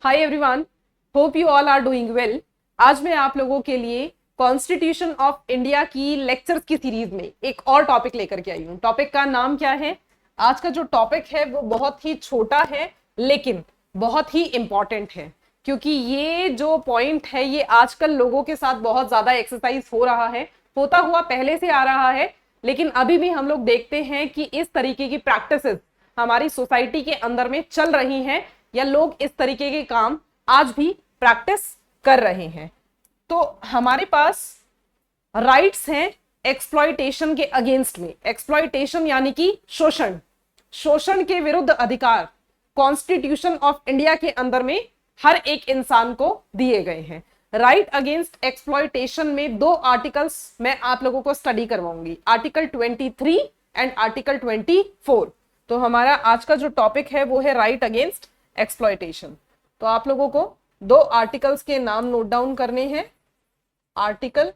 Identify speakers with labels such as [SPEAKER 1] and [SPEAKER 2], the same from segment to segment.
[SPEAKER 1] Hi everyone, hope you all are doing well. आज मैं आप लोगों के लिए कॉन्स्टिट्यूशन ऑफ इंडिया की लेक्चर्स की सीरीज में एक और टॉपिक लेकर के आई हूँ। टॉपिक का नाम क्या है? आज का जो टॉपिक है वो बहुत ही छोटा है लेकिन बहुत ही इंपॉर्टेंट है, क्योंकि ये जो पॉइंट है ये आजकल लोगों के साथ बहुत ज्यादा एक्सरसाइज हो रहा है, होता हुआ पहले से आ रहा है, लेकिन अभी भी हम लोग देखते हैं कि इस तरीके की प्रैक्टिसेस हमारी सोसाइटी के अंदर में चल रही हैं या लोग इस तरीके के काम आज भी प्रैक्टिस कर रहे हैं। तो हमारे पास राइट्स हैं एक्सप्लॉयटेशन के अगेंस्ट में। एक्सप्लॉयटेशन यानी कि शोषण, शोषण के विरुद्ध अधिकार कॉन्स्टिट्यूशन ऑफ इंडिया के अंदर में हर एक इंसान को दिए गए हैं। राइट अगेंस्ट एक्सप्लॉयटेशन में दो आर्टिकल्स मैं आप लोगों को स्टडी करवाऊंगी, आर्टिकल 23 एंड आर्टिकल 24। तो हमारा आज का जो टॉपिक है वो है राइट अगेंस्ट एक्सप्लॉयटेशन। तो आप लोगों को दो आर्टिकल्स के नाम नोट डाउन करने हैं, आर्टिकल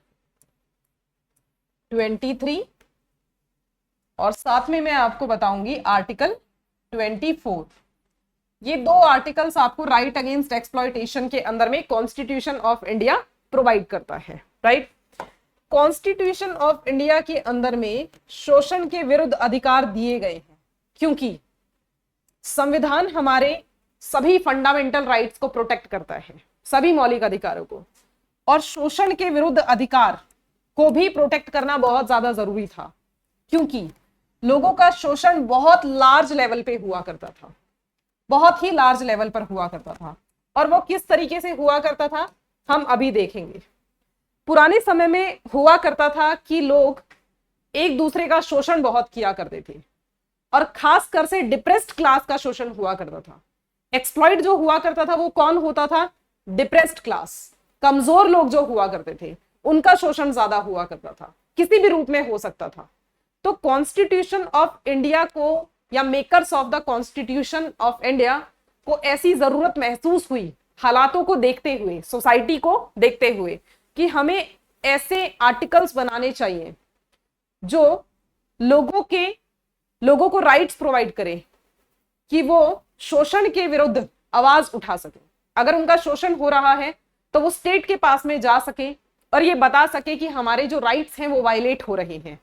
[SPEAKER 1] 23 और साथ में मैं आपको बताऊंगी आर्टिकल 24। ये दो आर्टिकल्स आपको राइट अगेंस्ट एक्सप्लॉयटेशन के अंदर में कॉन्स्टिट्यूशन ऑफ इंडिया प्रोवाइड करता है। राइट, कॉन्स्टिट्यूशन ऑफ इंडिया के अंदर में शोषण के विरुद्ध अधिकार दिए गए हैं, क्योंकि संविधान हमारे सभी फंडामेंटल राइट्स को प्रोटेक्ट करता है, सभी मौलिक अधिकारों को, और शोषण के विरुद्ध अधिकार को भी प्रोटेक्ट करना बहुत ज्यादा जरूरी था, क्योंकि लोगों का शोषण बहुत लार्ज लेवल पे हुआ करता था, बहुत ही लार्ज लेवल पर हुआ करता था। और वो किस तरीके से हुआ करता था हम अभी देखेंगे। पुराने समय में हुआ करता था कि लोग एक दूसरे का शोषण बहुत किया करते थे, और खास कर से डिप्रेस्ड क्लास का शोषण हुआ करता था। एक्सप्लॉइट जो हुआ करता था वो कौन होता था? डिप्रेस्ड क्लास, कमजोर लोग जो हुआ करते थे उनका शोषण ज्यादा हुआ करता था, किसी भी रूप में हो सकता था। तो कॉन्स्टिट्यूशन ऑफ इंडिया को या makers of the constitution of India को ऐसी जरूरत महसूस हुई, हालातों को देखते हुए, सोसाइटी को देखते हुए, कि हमें ऐसे आर्टिकल्स बनाने चाहिए जो लोगों को राइट्स प्रोवाइड करे कि वो शोषण के विरुद्ध आवाज उठा सके। अगर उनका शोषण हो रहा है तो वो स्टेट के पास में जा सके और ये बता सके कि हमारे जो राइट्स हैं वो वायलेट हो रहे हैं,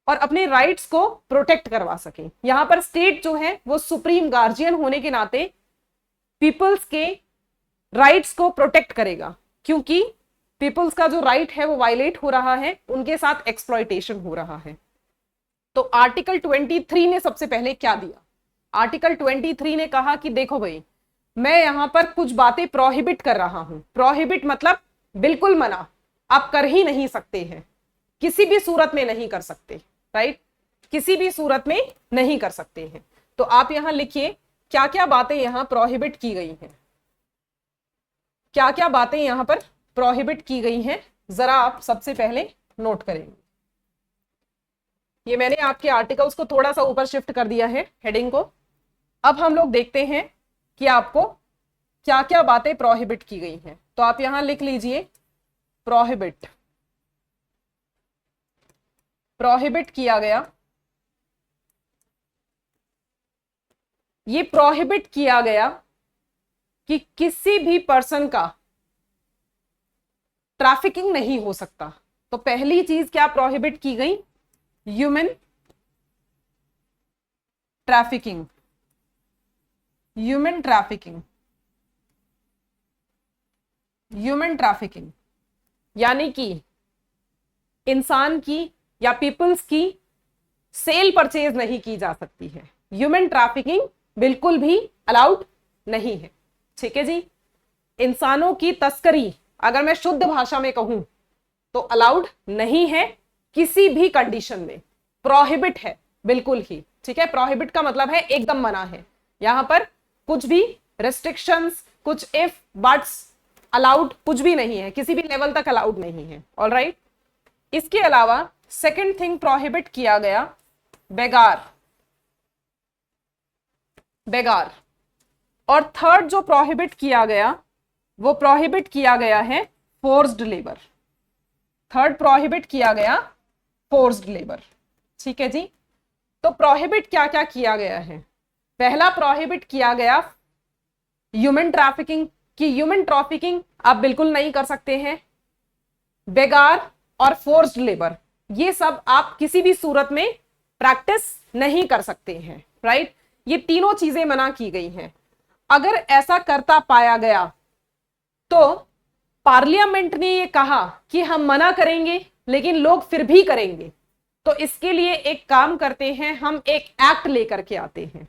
[SPEAKER 1] और अपने राइट्स को प्रोटेक्ट करवा सके। यहां पर स्टेट जो है वो सुप्रीम गार्जियन होने के नाते पीपल्स के राइट्स को प्रोटेक्ट करेगा, क्योंकि पीपल्स का जो राइट है वो वायलेट हो रहा है, उनके साथ एक्सप्लॉयटेशन हो रहा है। तो आर्टिकल 23 ने सबसे पहले क्या दिया? आर्टिकल 23 ने कहा कि देखो भाई, मैं यहां पर कुछ बातें प्रोहिबिट कर रहा हूं। प्रोहिबिट मतलब बिल्कुल मना, आप कर ही नहीं सकते हैं, किसी भी सूरत में नहीं कर सकते। राइट, किसी भी सूरत में नहीं कर सकते हैं। तो आप यहां लिखिए क्या क्या बातें यहां प्रोहिबिट की गई हैं, क्या क्या बातें यहां पर प्रोहिबिट की गई हैं, जरा आप सबसे पहले नोट करेंगे। ये मैंने आपके आर्टिकल्स को थोड़ा सा ऊपर शिफ्ट कर दिया है, हेडिंग को। अब हम लोग देखते हैं कि आपको क्या क्या बातें प्रोहिबिट की गई हैं। तो आप यहां लिख लीजिए प्रोहिबिट। प्रोहिबिट किया गया, ये प्रोहिबिट किया गया कि किसी भी पर्सन का ट्रैफिकिंग नहीं हो सकता। तो पहली चीज क्या प्रोहिबिट की गई? Human trafficking. Human trafficking, human trafficking यानी कि इंसान की या पीपल्स की सेल परचेज नहीं की जा सकती है। ह्यूमन ट्रैफिकिंग बिल्कुल भी अलाउड नहीं है। ठीक है जी, इंसानों की तस्करी अगर मैं शुद्ध भाषा में कहूं तो अलाउड नहीं है किसी भी कंडीशन में, प्रोहिबिट है बिल्कुल ही। ठीक है, प्रोहिबिट का मतलब है एकदम मना है। यहां पर कुछ भी रेस्ट्रिक्शंस, कुछ इफ बट्स अलाउड कुछ भी नहीं है, किसी भी लेवल तक अलाउड नहीं है। ऑलराइट, इसके अलावा सेकंड थिंग प्रोहिबिट किया गया, बेगार। बेगार। और थर्ड जो प्रोहिबिट किया गया वो प्रोहिबिट किया गया है फोर्स्ड लेबर। थर्ड प्रोहिबिट किया गया फोर्स्ड लेबर। ठीक है जी, तो प्रोहिबिट क्या क्या किया गया है? पहला प्रोहिबिट किया गया ह्यूमन ट्रैफिकिंग कि ह्यूमन ट्रैफिकिंग आप बिल्कुल नहीं कर सकते हैं, बेगार और फोर्स्ड लेबर ये सब आप किसी भी सूरत में प्रैक्टिस नहीं कर सकते हैं, राइट। ये तीनों चीजें मना की गई हैं। अगर ऐसा करता पाया गया तो पार्लियामेंट ने ये कहा कि हम मना करेंगे लेकिन लोग फिर भी करेंगे, तो इसके लिए एक काम करते हैं, हम एक एक्ट लेकर के आते हैं,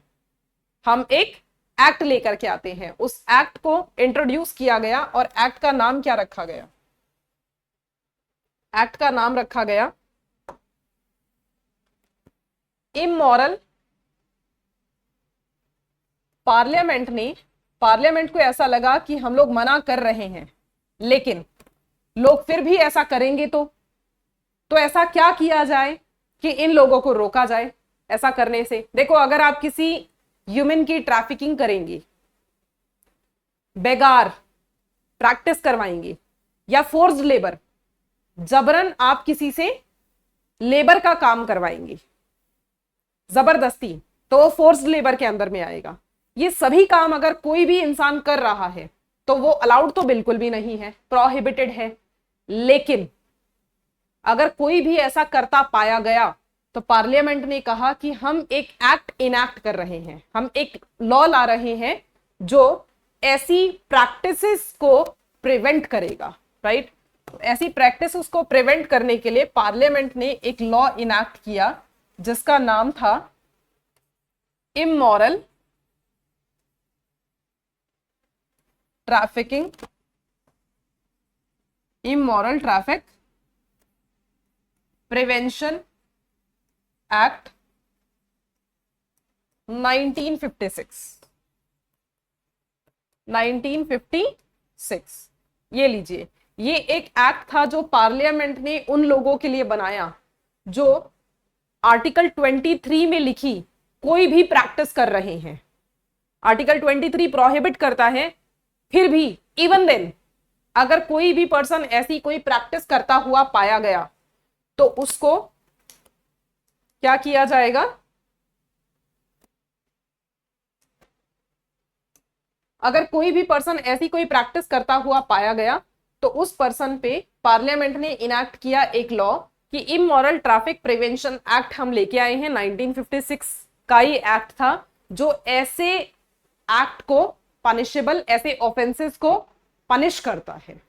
[SPEAKER 1] हम एक एक्ट लेकर के आते हैं। उस एक्ट को इंट्रोड्यूस किया गया और एक्ट का नाम क्या रखा गया? एक्ट का नाम रखा गया इमोरल। पार्लियामेंट को ऐसा लगा कि हम लोग मना कर रहे हैं लेकिन लोग फिर भी ऐसा करेंगे, तो ऐसा क्या किया जाए कि इन लोगों को रोका जाए ऐसा करने से। देखो, अगर आप किसी ह्यूमन की ट्रैफिकिंग करेंगे, बेगार प्रैक्टिस करवाएंगे या फोर्स्ड लेबर जबरन आप किसी से लेबर का काम करवाएंगे जबरदस्ती, तो वो फोर्स्ड लेबर के अंदर में आएगा। ये सभी काम अगर कोई भी इंसान कर रहा है तो वो अलाउड तो बिल्कुल भी नहीं है, प्रोहिबिटेड है। लेकिन अगर कोई भी ऐसा करता पाया गया तो पार्लियामेंट ने कहा कि हम एक एक्ट इनैक्ट कर रहे हैं, हम एक लॉ ला रहे हैं जो ऐसी प्रैक्टिसेस को प्रिवेंट करेगा, राइट। ऐसी प्रैक्टिसेस को प्रिवेंट करने के लिए पार्लियामेंट ने एक लॉ इनैक्ट किया जिसका नाम था immoral trafficking, immoral traffic prevention act 1956। ये लीजिए, ये एक एक्ट था जो पार्लियामेंट ने उन लोगों के लिए बनाया जो आर्टिकल 23 में लिखी कोई भी प्रैक्टिस कर रहे हैं। आर्टिकल 23 प्रोहिबिट करता है, फिर भी इवन देन अगर कोई भी पर्सन ऐसी कोई प्रैक्टिस करता हुआ पाया गया तो उसको क्या किया जाएगा? अगर कोई भी पर्सन ऐसी कोई प्रैक्टिस करता हुआ पाया गया तो उस पर्सन पे पार्लियामेंट ने इनैक्ट किया एक लॉ कि इमोरल ट्रैफिक प्रिवेंशन एक्ट हम लेके आए हैं। 1956 का ही एक्ट था जो ऐसे एक्ट को पनिशेबल, ऐसे ऑफेंसेस को पनिश करता है,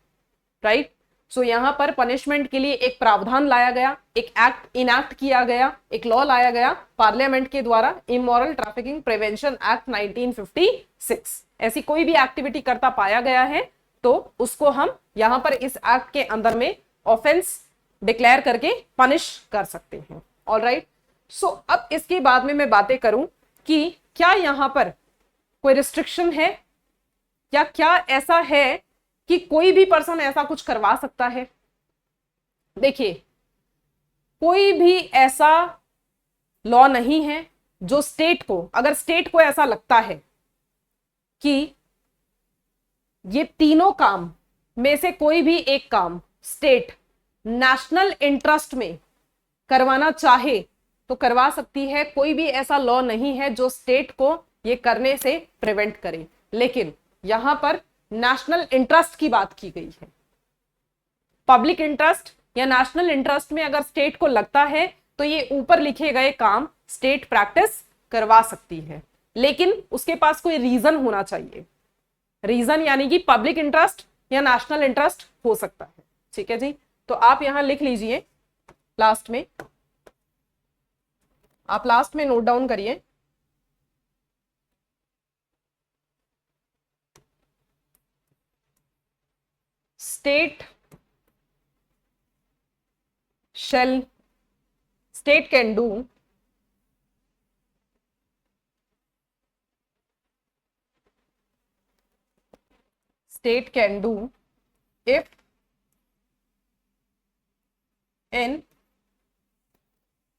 [SPEAKER 1] राइट। सो यहां पर पनिशमेंट के लिए एक प्रावधान लाया गया, एक एक्ट इनैक्ट किया गया, एक लॉ लाया गया पार्लियामेंट के द्वारा, इमोरल ट्रैफिकिंग प्रिवेंशन एक्ट 1956। ऐसी कोई भी एक्टिविटी करता पाया गया है तो उसको हम यहां पर इस एक्ट के अंदर में ऑफेंस डिक्लेयर करके पनिश कर सकते हैं। ऑलराइट, सो अब इसके बाद में मैं बातें करूं कि क्या यहां पर कोई रिस्ट्रिक्शन है या क्या ऐसा है कि कोई भी पर्सन ऐसा कुछ करवा सकता है। देखिए, कोई भी ऐसा लॉ नहीं है जो स्टेट को, अगर स्टेट को ऐसा लगता है कि ये तीनों काम में से कोई भी एक काम स्टेट नेशनल इंटरेस्ट में करवाना चाहे तो करवा सकती है। कोई भी ऐसा लॉ नहीं है जो स्टेट को ये करने से प्रिवेंट करे। लेकिन यहां पर नेशनल इंटरेस्ट की बात की गई है। पब्लिक इंटरेस्ट या नेशनल इंटरेस्ट में अगर स्टेट को लगता है तो ये ऊपर लिखे गए काम स्टेट प्रैक्टिस करवा सकती है, लेकिन उसके पास कोई रीजन होना चाहिए। रीजन यानी कि पब्लिक इंटरेस्ट या नेशनल इंटरेस्ट हो सकता है। ठीक है जी, तो आप यहां लिख लीजिए, लास्ट में आप लास्ट में नोट डाउन करिए, state can do if in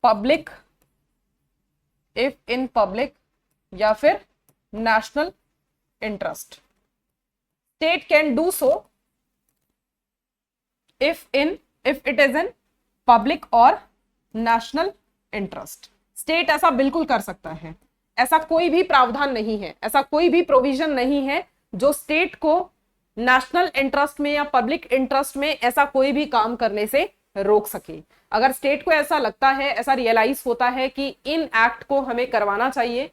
[SPEAKER 1] public या फिर national interest। state can do so if it is in public और national interest। स्टेट ऐसा बिल्कुल कर सकता है, ऐसा कोई भी प्रावधान नहीं है, ऐसा कोई भी प्रोविजन नहीं है जो स्टेट को नेशनल इंटरेस्ट में या पब्लिक इंटरेस्ट में ऐसा कोई भी काम करने से रोक सके। अगर स्टेट को ऐसा लगता है, ऐसा रियलाइज होता है कि इन एक्ट को हमें करवाना चाहिए,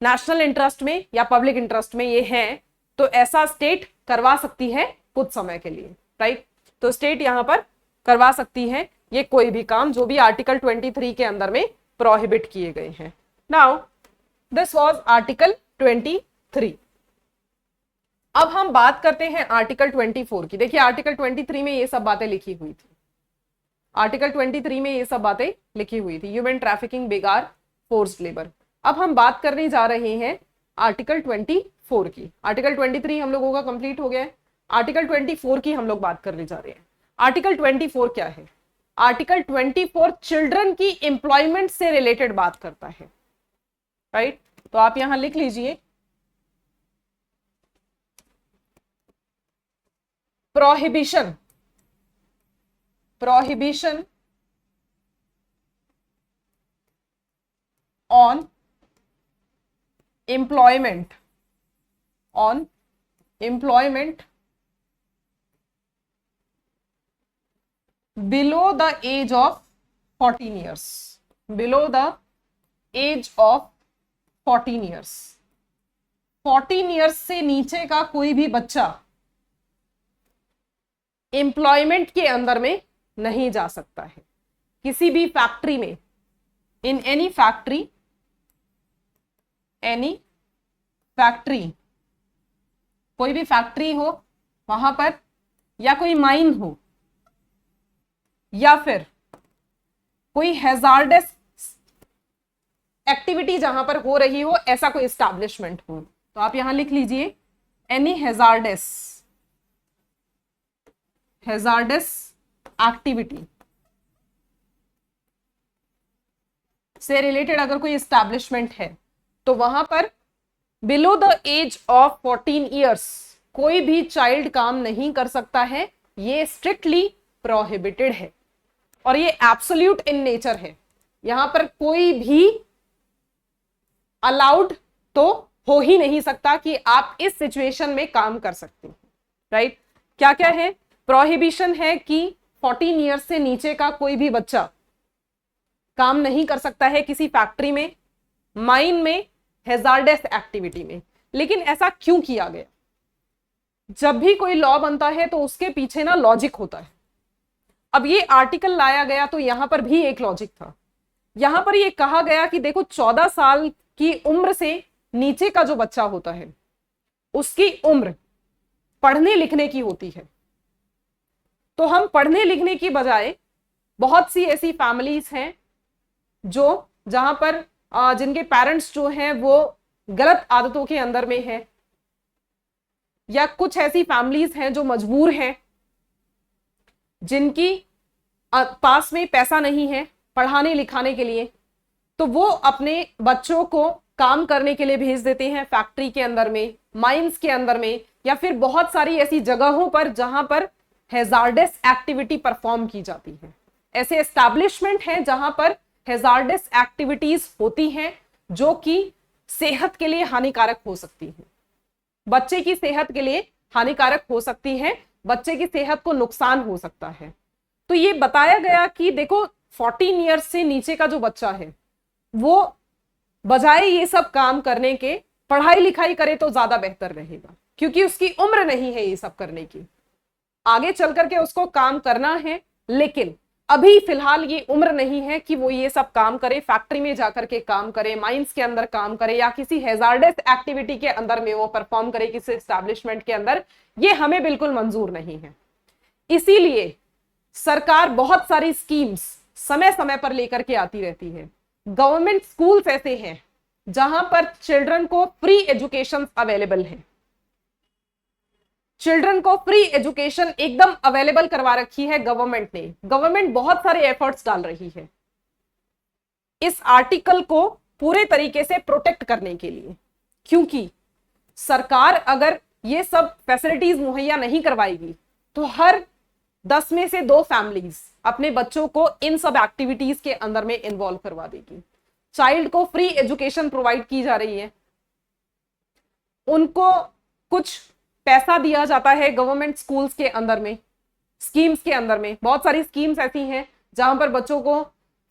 [SPEAKER 1] नेशनल इंटरेस्ट में या पब्लिक इंटरेस्ट में ये है, तो ऐसा स्टेट करवा सकती है कुछ समय के लिए, राइट। तो स्टेट यहां पर करवा सकती है ये कोई भी काम जो भी आर्टिकल 23 के अंदर में प्रोहिबिट किए गए हैं। Now this was article 23। अब हम बात करते हैं आर्टिकल 24 की। देखिए आर्टिकल 23 में ये सब बातें लिखी हुई थी, आर्टिकल 23 में ये सब बातें लिखी हुई थी, ह्यूमन ट्रैफिकिंग, बेगार, फोर्स्ड लेबर। अब हम बात करने जा रहे हैं आर्टिकल 24 की। आर्टिकल 23 हम लोगों का कंप्लीट हो गया है, आर्टिकल 24 की हम लोग बात करने जा रहे हैं। आर्टिकल 24 क्या है? आर्टिकल 24 चिल्ड्रन की एम्प्लॉयमेंट से रिलेटेड बात करता है, राइट। तो आप यहां लिख लीजिए, prohibition on employment below the age of 14 years, below the age of 14 years। 14 years से नीचे का कोई भी बच्चा एम्प्लॉयमेंट के अंदर में नहीं जा सकता है। किसी भी फैक्ट्री में, इन एनी फैक्ट्री, कोई भी फैक्ट्री हो वहां पर, या कोई माइन हो, या फिर कोई हैजार्डस एक्टिविटी जहां पर हो रही हो, ऐसा कोई एस्टैब्लिशमेंट हो, तो आप यहां लिख लीजिए एनी हैजार्डस एक्टिविटी से रिलेटेड अगर कोई एस्टैब्लिशमेंट है, तो वहां पर below the age of 14 years कोई भी चाइल्ड काम नहीं कर सकता है। ये स्ट्रिक्टली प्रोहिबिटेड है और ये एब्सोल्यूट इन नेचर है। यहां पर कोई भी अलाउड तो हो ही नहीं सकता कि आप इस सिचुएशन में काम कर सकते हैं, राइट। क्या क्या है? प्रोहिबिशन है कि 14 ईयर्स से नीचे का कोई भी बच्चा काम नहीं कर सकता है किसी फैक्ट्री में, माइन में, हैजार्डस एक्टिविटी में। लेकिन ऐसा क्यों किया गया? जब भी कोई लॉ बनता है तो उसके पीछे ना लॉजिक होता है। अब ये आर्टिकल लाया गया तो यहां पर भी एक लॉजिक था। यहां पर ये कहा गया कि देखो 14 साल की उम्र से नीचे का जो बच्चा होता है उसकी उम्र पढ़ने लिखने की होती है। तो हम पढ़ने लिखने की बजाय, बहुत सी ऐसी फैमिलीज हैं जो जहां पर जिनके पेरेंट्स जो हैं वो गलत आदतों के अंदर में है, या कुछ ऐसी फैमिलीज हैं जो मजबूर हैं, जिनकी पास में पैसा नहीं है पढ़ाने लिखाने के लिए, तो वो अपने बच्चों को काम करने के लिए भेज देते हैं फैक्ट्री के अंदर में, माइंस के अंदर में, या फिर बहुत सारी ऐसी जगहों पर जहां पर हैजार्डस एक्टिविटी परफॉर्म की जाती है। ऐसे एस्टैब्लिशमेंट हैं जहां पर हैजार्डस एक्टिविटीज होती हैं जो कि सेहत के लिए हानिकारक हो सकती हैं, बच्चे की सेहत के लिए हानिकारक हो सकती है, बच्चे की सेहत को नुकसान हो सकता है। तो ये बताया गया कि देखो 14 ईयर्स से नीचे का जो बच्चा है वो बजाय ये सब काम करने के पढ़ाई लिखाई करे तो ज्यादा बेहतर रहेगा, क्योंकि उसकी उम्र नहीं है ये सब करने की। आगे चल करके उसको काम करना है, लेकिन अभी फिलहाल ये उम्र नहीं है कि वो ये सब काम करे, फैक्ट्री में जाकर के काम करे, माइंस के अंदर काम करे, या किसी हैजार्डस एक्टिविटी के अंदर में वो परफॉर्म करे किसी एस्टैब्लिशमेंट के अंदर। ये हमें बिल्कुल मंजूर नहीं है। इसीलिए सरकार बहुत सारी स्कीम्स समय समय पर लेकर के आती रहती है। गवर्नमेंट स्कूल्स ऐसे हैं जहां पर चिल्ड्रन को फ्री एजुकेशन अवेलेबल है, चिल्ड्रन को फ्री एजुकेशन एकदम अवेलेबल करवा रखी है गवर्नमेंट ने। गवर्नमेंट बहुत सारे एफर्ट्स डाल रही है इस आर्टिकल को पूरे तरीके से प्रोटेक्ट करने के लिए, क्योंकि सरकार अगर ये सब फैसिलिटीज मुहैया नहीं करवाएगी तो हर 10 में से 2 फैमिलीज अपने बच्चों को इन सब एक्टिविटीज के अंदर में इन्वॉल्व करवा देगी। चाइल्ड को फ्री एजुकेशन प्रोवाइड की जा रही है, उनको कुछ पैसा दिया जाता है गवर्नमेंट स्कूल्स के अंदर में, स्कीम्स के अंदर में। बहुत सारी स्कीम्स ऐसी हैं जहां पर बच्चों को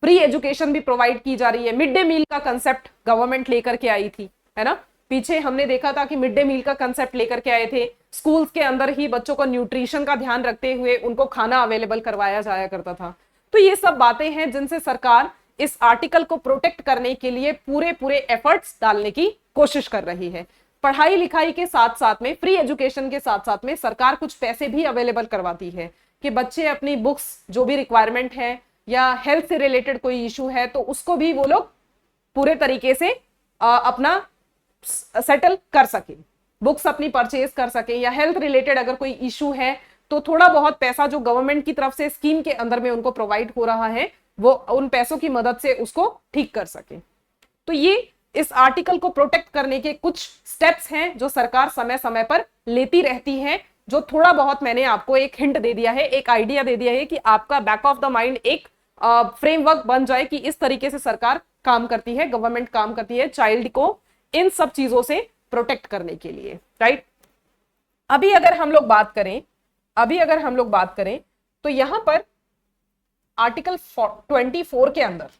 [SPEAKER 1] फ्री एजुकेशन भी प्रोवाइड की जा रही है। मिड डे मील का कंसेप्ट गवर्नमेंट लेकर के आई थी, है ना। पीछे हमने देखा था कि मिड डे मील का कंसेप्ट लेकर के आए थे, स्कूल्स के अंदर ही बच्चों को न्यूट्रिशन का ध्यान रखते हुए उनको खाना अवेलेबल करवाया जाया करता था। तो ये सब बातें हैं जिनसे सरकार इस आर्टिकल को प्रोटेक्ट करने के लिए पूरे पूरे एफर्ट्स डालने की कोशिश कर रही है। पढ़ाई लिखाई के साथ साथ में, फ्री एजुकेशन के साथ साथ में सरकार कुछ पैसे भी अवेलेबल करवाती है कि बच्चे अपनी बुक्स जो भी रिक्वायरमेंट है या हेल्थ से रिलेटेड कोई इशू है तो उसको भी वो लोग पूरे तरीके से अपना सेटल कर सके, बुक्स अपनी परचेज कर सके, या हेल्थ रिलेटेड अगर कोई इशू है तो थोड़ा बहुत पैसा जो गवर्नमेंट की तरफ से स्कीम के अंदर में उनको प्रोवाइड हो रहा है वो उन पैसों की मदद से उसको ठीक कर सके। तो ये इस आर्टिकल को प्रोटेक्ट करने के कुछ स्टेप्स हैं जो सरकार समय समय पर लेती रहती है, जो थोड़ा बहुत मैंने आपको एक हिंट दे दिया है, एक आइडिया दे दिया है कि आपका बैक ऑफ द माइंड एक फ्रेमवर्क बन जाए कि इस तरीके से सरकार काम करती है, गवर्नमेंट काम करती है चाइल्ड को इन सब चीजों से प्रोटेक्ट करने के लिए, राइट। अभी अगर हम लोग बात करें तो यहां पर आर्टिकल 24 के अंदर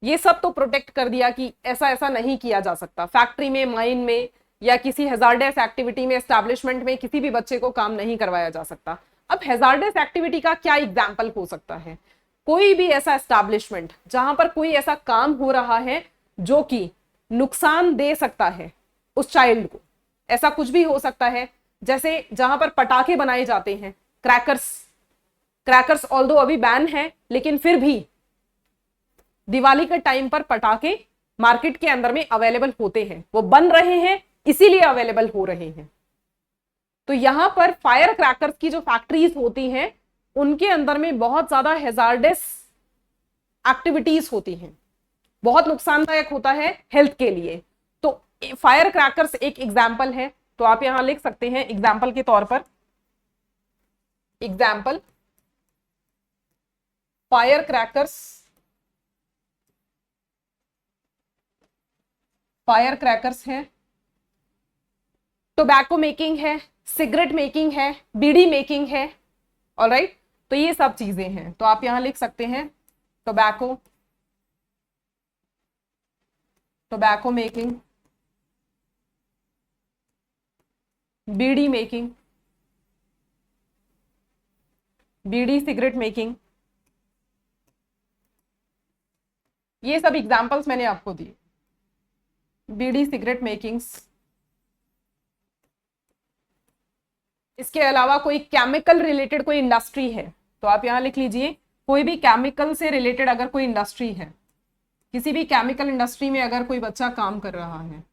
[SPEAKER 1] ये सब तो प्रोटेक्ट कर दिया कि ऐसा ऐसा नहीं किया जा सकता, फैक्ट्री में, माइन में या किसी हैजार्डस एक्टिविटी में, एस्टैब्लिशमेंट में किसी भी बच्चे को काम नहीं करवाया जा सकता। अब हैजार्डस एक्टिविटी का क्या एग्जाम्पल हो सकता है? कोई भी ऐसा एस्टैब्लिशमेंट जहां पर कोई ऐसा काम हो रहा है जो कि नुकसान दे सकता है उस चाइल्ड को, ऐसा कुछ भी हो सकता है। जैसे जहां पर पटाखे बनाए जाते हैं, क्रैकर्स ऑल्दो अभी बैन है लेकिन फिर भी दिवाली के टाइम पर पटाखे मार्केट के अंदर में अवेलेबल होते हैं, वो बन रहे हैं इसीलिए अवेलेबल हो रहे हैं। तो यहां पर फायर क्रैकर्स की जो फैक्ट्रीज होती हैं उनके अंदर में बहुत ज्यादा हैजार्डस एक्टिविटीज होती हैं, बहुत नुकसानदायक होता है हेल्थ के लिए। तो फायर क्रैकर्स एक एग्जाम्पल है, तो आप यहां लिख सकते हैं एग्जाम्पल के तौर पर, एग्जाम्पल फायर क्रैकर्स है, टोबैको मेकिंग है, सिगरेट मेकिंग है, बीड़ी मेकिंग है, ऑलराइट। तो ये सब चीजें हैं, तो आप यहां लिख सकते हैं टोबैको मेकिंग, बीड़ी मेकिंग, बीड़ी सिगरेट मेकिंग, ये सब एग्जांपल्स मैंने आपको दिए, बीड़ी सिगरेट मेकिंग्स। इसके अलावा कोई केमिकल रिलेटेड कोई इंडस्ट्री है तो आप यहां लिख लीजिए, कोई भी केमिकल से रिलेटेड अगर कोई इंडस्ट्री है, किसी भी केमिकल इंडस्ट्री में अगर कोई बच्चा काम कर रहा है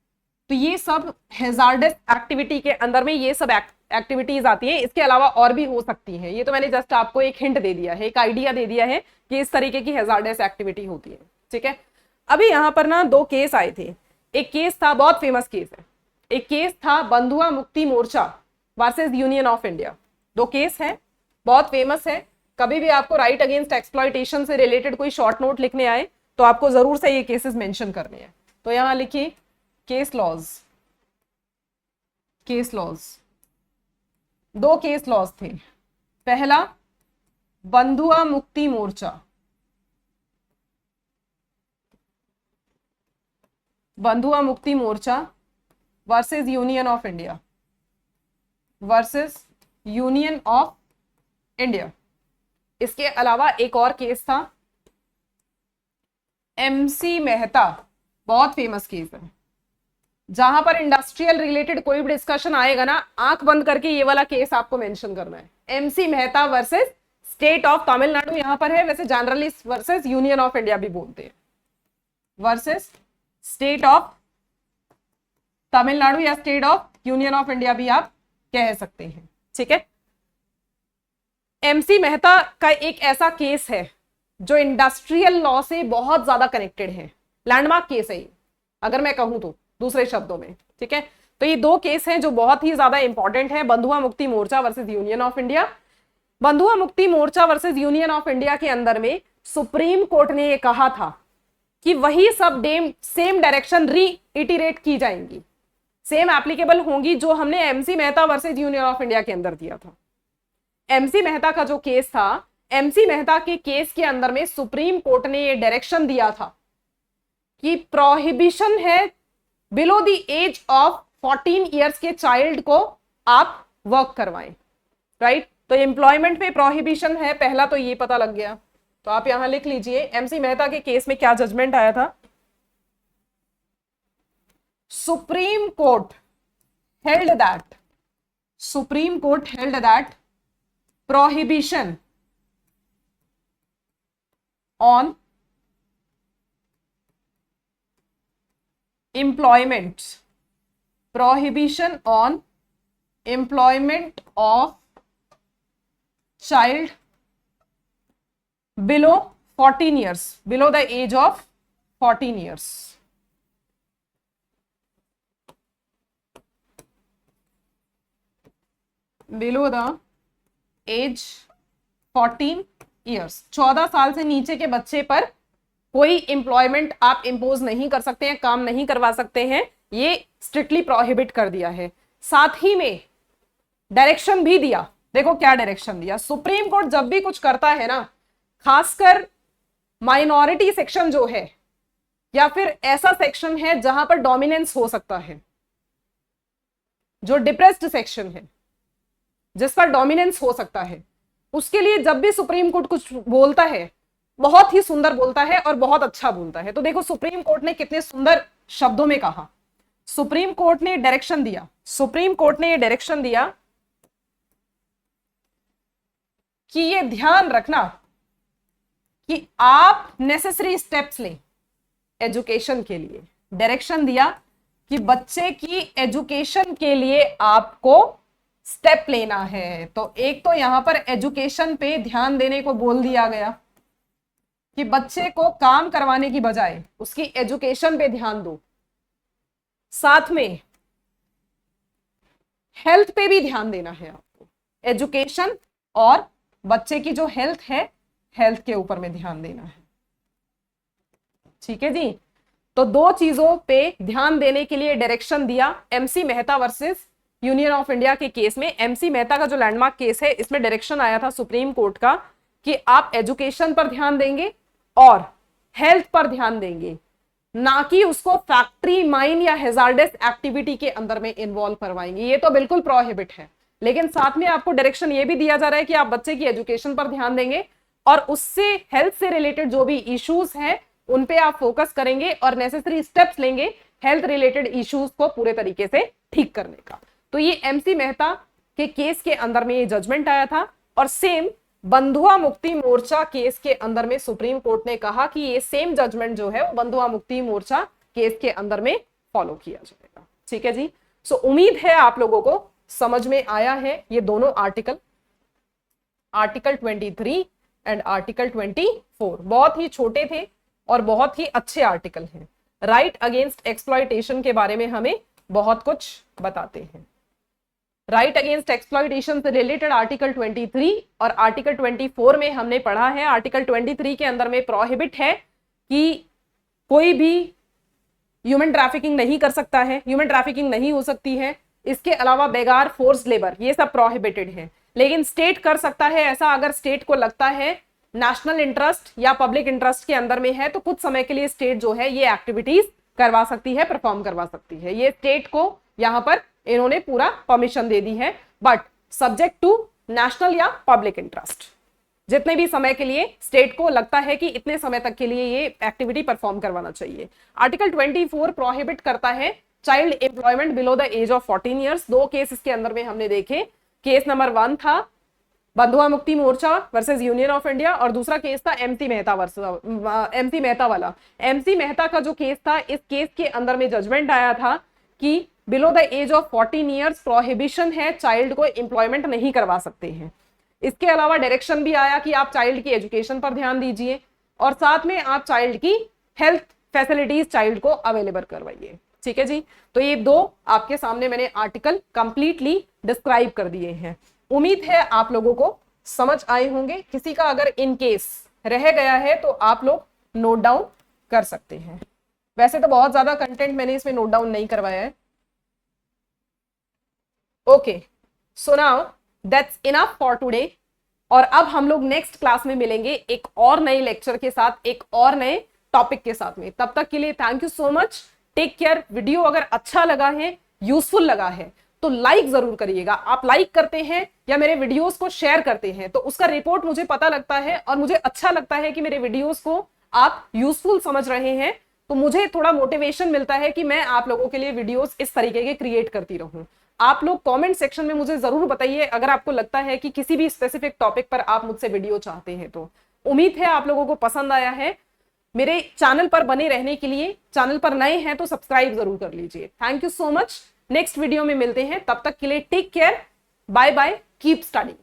[SPEAKER 1] तो ये सब हैजार्डस एक्टिविटी के अंदर में ये सब एक्टिविटीज आती हैं। इसके अलावा और भी हो सकती है, ये तो मैंने जस्ट आपको एक हिंट दे दिया है, एक आइडिया दे दिया है कि इस तरीके की हैजार्डस एक्टिविटी होती है, ठीक है। अभी यहाँ पर ना 2 केस आए थे। एक केस था, बहुत फेमस केस है, एक केस था Bandhua Mukti Morcha versus Union of India. 2 case है, बहुत फेमस है। कभी भी आपको राइट अगेंस्ट एक्सप्लॉयटेशन से रिलेटेड कोई शॉर्ट नोट लिखने आए तो आपको जरूर से ये केसेस मेंशन करने हैं। तो यहां लिखिए केस लॉज। 2 केस लॉज थे। पहला बंधुआ Mukti Morcha, versus Union of India, इसके अलावा एक और केस था MC मेहता, बहुत फेमस केस है। जहां पर इंडस्ट्रियल रिलेटेड कोई भी डिस्कशन आएगा ना, आंख बंद करके ये वाला केस आपको मेंशन करना है, MC Mehta versus state of Tamil Nadu यहां पर है, वैसे generally versus Union of India भी बोलते हैं, वर्सेस स्टेट ऑफ तमिलनाडु या state of union of India भी आप कह सकते हैं, ठीक है। MC मेहता का एक ऐसा केस है जो इंडस्ट्रियल लॉ से बहुत ज्यादा कनेक्टेड है, लैंडमार्क केस है अगर मैं कहूं तो दूसरे शब्दों में, ठीक है। तो ये 2 केस हैं जो बहुत ही ज्यादा इंपॉर्टेंट है, बंधुआ Mukti Morcha versus Union of India. बंधुआ Mukti Morcha versus Union of India के अंदर में सुप्रीम कोर्ट ने ये कहा था कि वही सब सेम डायरेक्शन रीइटरेट की जाएंगी, सेम एप्लीकेबल होंगी जो हमने MC Mehta versus union of India के अंदर दिया था। एमसी मेहता का जो केस था, एमसी मेहता के केस के अंदर में सुप्रीम कोर्ट ने ये डायरेक्शन दिया था कि प्रोहिबिशन है below the age of 14 years के चाइल्ड को आप वर्क करवाएं, राइट। तो एम्प्लॉयमेंट पे प्रोहिबिशन है, पहला तो ये पता लग गया। तो आप यहां लिख लीजिए एमसी मेहता के केस में क्या जजमेंट आया था। Supreme court held that prohibition on employment of child below 14 years, below the age of 14 years. Below the age 14 years, 14 साल से नीचे के बच्चे पर कोई एम्प्लॉयमेंट आप इंपोज नहीं कर सकते हैं, काम नहीं करवा सकते हैं, ये स्ट्रिक्टली प्रोहिबिट कर दिया है। साथ ही में डायरेक्शन भी दिया, देखो क्या डायरेक्शन दिया। सुप्रीम कोर्ट जब भी कुछ करता है ना, खासकर माइनॉरिटी सेक्शन जो है या फिर ऐसा सेक्शन है जहां पर डोमिनेंस हो सकता है, जो डिप्रेस्ड सेक्शन है जिस पर डोमिनेंस हो सकता है, उसके लिए जब भी सुप्रीम कोर्ट कुछ बोलता है बहुत ही सुंदर बोलता है और बहुत अच्छा बोलता है। तो देखो सुप्रीम कोर्ट ने कितने सुंदर शब्दों में कहा। सुप्रीम कोर्ट ने डायरेक्शन दिया कि ये ध्यान रखना कि आप नेसेसरी स्टेप्स लें एजुकेशन के लिए। डायरेक्शन दिया कि बच्चे की एजुकेशन के लिए आपको स्टेप लेना है। तो एक तो यहां पर एजुकेशन पे ध्यान देने को बोल दिया गया कि बच्चे को काम करवाने की बजाय उसकी एजुकेशन पे ध्यान दो। साथ में हेल्थ पे भी ध्यान देना है आपको, एजुकेशन और बच्चे की जो हेल्थ है, हेल्थ के ऊपर में ध्यान देना है। ठीक है जी। तो दो चीजों पे ध्यान देने के लिए डायरेक्शन दिया। MC Mehta versus Union of India के केस में, एमसी मेहता का जो लैंडमार्क केस है, इसमें डायरेक्शन आया था सुप्रीम कोर्ट का कि आप एजुकेशन पर ध्यान देंगे और हेल्थ पर ध्यान देंगे, ना कि उसको फैक्ट्री, माइन या हैजार्डस एक्टिविटी के अंदर में इन्वॉल्व करवाएंगे। ये तो बिल्कुल प्रोहिबिट है, लेकिन साथ में आपको डायरेक्शन ये भी दिया जा रहा है कि आप बच्चे की एजुकेशन पर ध्यान देंगे और उससे हेल्थ से रिलेटेड जो भी इश्यूज हैं उन पे आप फोकस करेंगे और नेसेसरी स्टेप्स लेंगे हेल्थ रिलेटेड इश्यूज को पूरे तरीके से ठीक करने का। तो ये एमसी मेहता के केस के अंदर में ये जजमेंट आया था। और सेम बंधुआ मुक्ति मोर्चा केस के अंदर में सुप्रीम कोर्ट ने कहा कि ये सेम जजमेंट जो है वो बंधुआ मुक्ति मोर्चा केस के अंदर में फॉलो किया जाएगा। ठीक है जी। सो उम्मीद है आप लोगों को समझ में आया है ये दोनों आर्टिकल 23 एंड आर्टिकल 24 बहुत ही छोटे थे और बहुत ही अच्छे आर्टिकल हैं। राइट अगेंस्ट एक्सप्लॉयटेशन के बारे में हमें बहुत कुछ बताते हैं। राइट अगेंस्ट एक्सप्लॉयटेशन से रिलेटेड आर्टिकल 23 और आर्टिकल 24 में हमने पढ़ा है। आर्टिकल 23 के अंदर में प्रोहिबिट है कि कोई भी ह्यूमन ट्रैफिकिंग नहीं कर सकता है, ह्यूमन ट्रैफिकिंग नहीं हो सकती है। इसके अलावा बेगार, फोर्स लेबर, ये सब प्रोहिबिटेड है। लेकिन स्टेट कर सकता है ऐसा, अगर स्टेट को लगता है नेशनल इंटरेस्ट या पब्लिक इंटरेस्ट के अंदर में है तो कुछ समय के लिए स्टेट जो है ये एक्टिविटीज करवा सकती है, परफॉर्म करवा सकती है। ये स्टेट को यहां पर इन्होंने पूरा परमिशन दे दी है, बट सब्जेक्ट टू नेशनल या पब्लिक इंटरेस्ट। जितने भी समय के लिए स्टेट को लगता है कि इतने समय तक के लिए ये एक्टिविटी परफॉर्म करवाना चाहिए। आर्टिकल 24 प्रोहिबिट करता है child employment below the age of 14 years. दो केस इसके अंदर में हमने देखे। केस नंबर 1 था Bandhua Mukti Morcha versus Union of India और दूसरा केस था एमसी मेहता वाला। एमसी मेहता का जो केस था, इस केस के अंदर में जजमेंट आया था कि below the age of 14 years prohibition है, चाइल्ड को एम्प्लॉयमेंट नहीं करवा सकते हैं। इसके अलावा डायरेक्शन भी आया कि आप चाइल्ड की एजुकेशन पर ध्यान दीजिए और साथ में आप चाइल्ड की हेल्थ फैसिलिटीज चाइल्ड को अवेलेबल करवाइए। ठीक है जी। तो ये दो आपके सामने मैंने आर्टिकल कंप्लीटली डिस्क्राइब कर दिए हैं। उम्मीद है आप लोगों को समझ आए होंगे। किसी का अगर इन केस रह गया है तो आप लोग नोट डाउन कर सकते हैं। वैसे तो बहुत ज्यादा कंटेंट मैंने इसमें नोट डाउन नहीं करवाया है, okay, so now that's enough for today. और अब हम लोग नेक्स्ट क्लास में मिलेंगे एक और नए लेक्चर के साथ, एक और नए टॉपिक के साथ में। तब तक के लिए thank you so much, take care. Video अगर अच्छा लगा है, यूजफुल लगा है, तो लाइक जरूर करिएगा। आप लाइक करते हैं या मेरे वीडियोस को शेयर करते हैं तो उसका रिपोर्ट मुझे पता लगता है और मुझे अच्छा लगता है कि मेरे वीडियोस को आप यूजफुल समझ रहे हैं। तो मुझे थोड़ा मोटिवेशन मिलता है कि मैं आप लोगों के लिए वीडियोस इस तरीके के क्रिएट करती रहूं। आप लोग कमेंट सेक्शन में मुझे जरूर बताइए अगर आपको लगता है कि किसी भी स्पेसिफिक टॉपिक पर आप मुझसे वीडियो चाहते हैं। तो उम्मीद है आप लोगों को पसंद आया है। मेरे चैनल पर बने रहने के लिए, चैनल पर नए हैं तो सब्सक्राइब जरूर कर लीजिए। Thank you so much. Next video में मिलते हैं, तब तक के लिए take care, bye bye, keep studying.